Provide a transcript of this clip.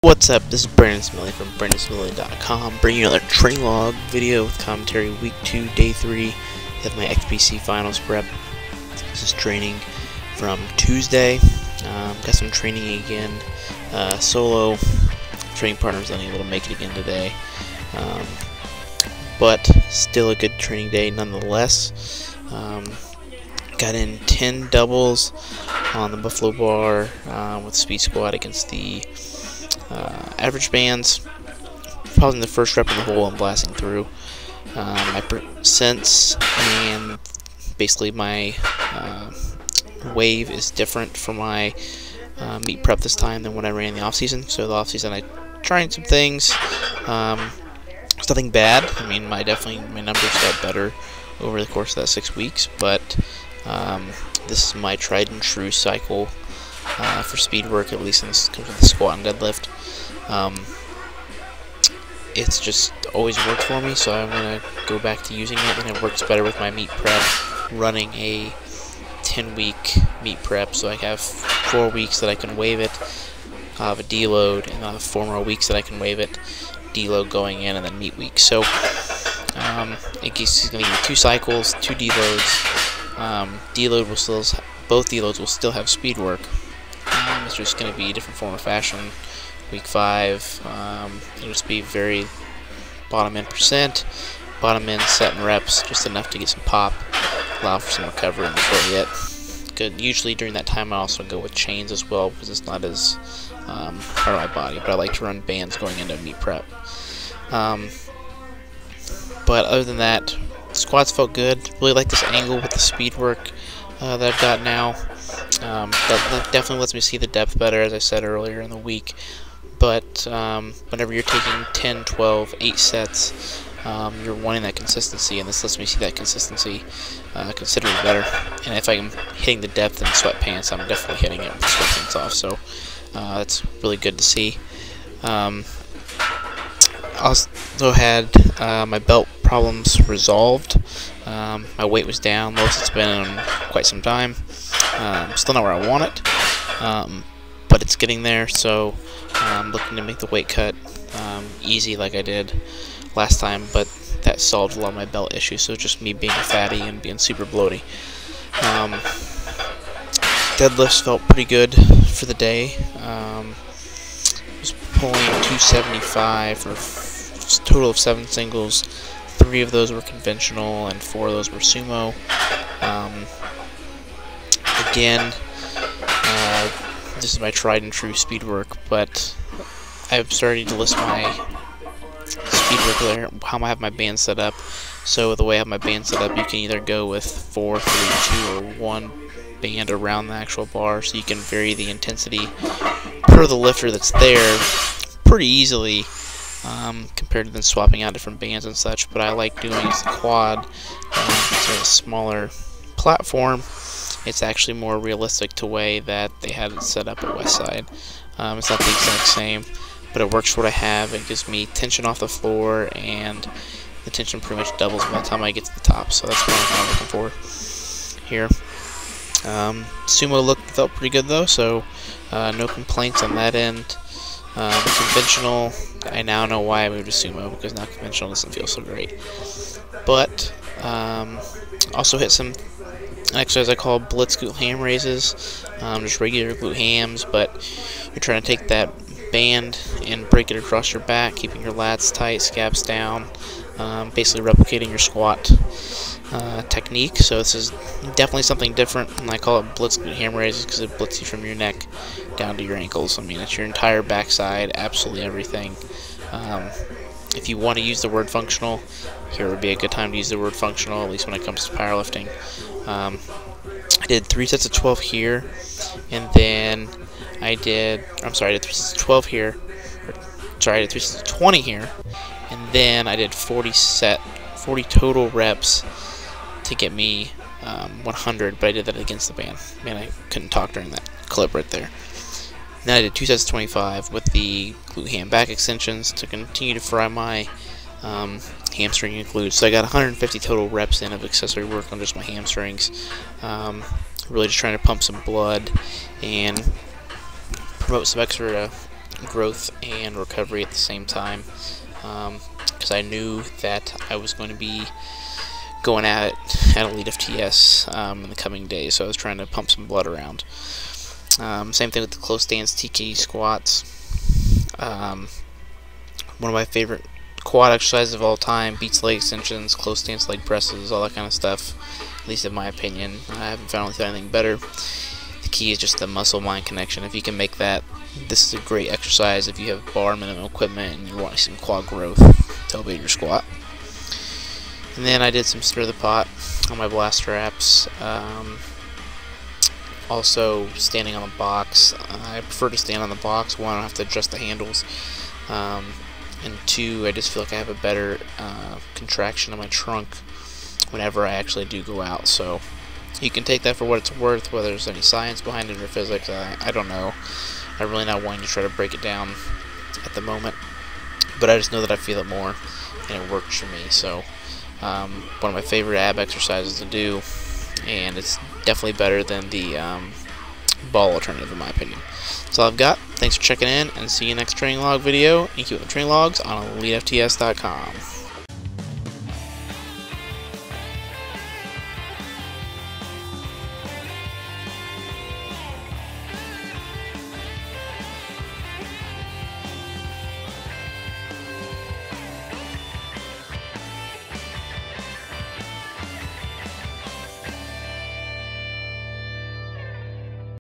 What's up? This is Smitley from Smitley.com, bringing you another training log video with commentary. Week 2, Day 3 of my XPC Finals prep. This is training from Tuesday. Got some training again. Solo training partners unable to make it again today. But still a good training day nonetheless. Got in 10 doubles on the Buffalo bar with speed squat against the average bands. Probably in the first rep in the hole, I'm blasting through. My percents and basically my wave is different for my meet prep this time than when I ran in the off season. So the off season I tried some things. It's nothing bad. I mean, my numbers got better over the course of that 6 weeks, but this is my tried and true cycle for speed work, at least in this comes with the squat and deadlift. It's just always worked for me, so I'm gonna go back to using it, and it works better with my meet prep, running a 10-week meet prep. So I have 4 weeks that I can wave it, I'll have a deload, and I'll have 4 more weeks that I can wave it, deload going in, and then meet week. So it's gonna give me 2 cycles, 2 deloads. Both deloads will still have speed work. It's just going to be a different form of fashion. Week 5, it'll just be very bottom end percent, bottom end set and reps, just enough to get some pop, allow for some recovery before I get good. Usually during that time I also go with chains as well, because it's not as hard on my body, but I like to run bands going into meet prep. But other than that, squats felt good. Really like this angle with the speed work that I've got now. That definitely lets me see the depth better, as I said earlier in the week. But whenever you're taking 10, 12, 8 sets, you're wanting that consistency, and this lets me see that consistency considerably better. And if I'm hitting the depth in sweatpants, I'm definitely hitting it with sweatpants off, so that's really good to see. Also had my belt problems resolved. My weight was down, lowest it's been in quite some time. Still not where I want it, but it's getting there, so I'm looking to make the weight cut easy like I did last time, but that solved a lot of my belt issues, so just me being fatty and being super bloaty. Deadlifts felt pretty good for the day. Was pulling 275 for a total of 7 singles. 3 of those were conventional and 4 of those were sumo. Again, this is my tried and true speed work, but I've started to list my speed work there, how I have my band set up. So the way I have my band set up, you can either go with 4, 3, 2, or 1 band around the actual bar, so you can vary the intensity per the lifter that's there pretty easily, compared to then swapping out different bands and such. But I like doing the quad. It's a smaller platform. It's actually more realistic to way that they had it set up at Westside. It's not the exact same, but it works for what I have. It gives me tension off the floor, and the tension pretty much doubles by the time I get to the top. So that's what I'm kind of looking for here. Sumo look felt pretty good though, so no complaints on that end. Conventional, I now know why I moved to sumo, because now conventional doesn't feel so great. But also hit some exercise I call blitz glute ham raises, just regular glute hams, but you're trying to take that band and break it across your back, keeping your lats tight, scaps down, basically replicating your squat technique. So this is definitely something different, and I call it blitz glute ham raises because it blitzes you from your neck down to your ankles. I mean, it's your entire backside, absolutely everything. If you want to use the word functional, here would be a good time to use the word functional, at least when it comes to powerlifting. I did 3 sets of 12 here, and then I did 3 sets of 12 here, I did 3 sets of 20 here, and then I did 40 total reps to get me 100, but I did that against the band. Man, I couldn't talk during that clip right there. Then I did 2 sets of 25 with the glute ham back extensions to continue to fry my hamstring includes. So I got 150 total reps in of accessory work on just my hamstrings. Really just trying to pump some blood and promote some extra growth and recovery at the same time, because I knew that I was going to be going at it at Elitefts TS in the coming days, so I was trying to pump some blood around. Same thing with the close stance TK squats. One of my favorite quad exercises of all time, beats leg extensions, close stance leg presses, all that kind of stuff, at least in my opinion. I haven't found anything better. The key is just the muscle-mind connection. If you can make that, this is a great exercise if you have bar minimum equipment and you want to see some quad growth to elevate your squat. And then I did some stir the pot on my blast straps. Also standing on the box. I prefer to stand on the box. One, I don't have to adjust the handles. And two, I just feel like I have a better contraction of my trunk whenever I actually do go out. So you can take that for what it's worth, whether there's any science behind it or physics, I don't know. I'm really not wanting to try to break it down at the moment, but I just know that I feel it more and it works for me. So one of my favorite ab exercises to do, and it's definitely better than the ball alternative in my opinion. That's all I've got. Thanks for checking in, and see you next training log video, and keep up the training logs on elitefts.com.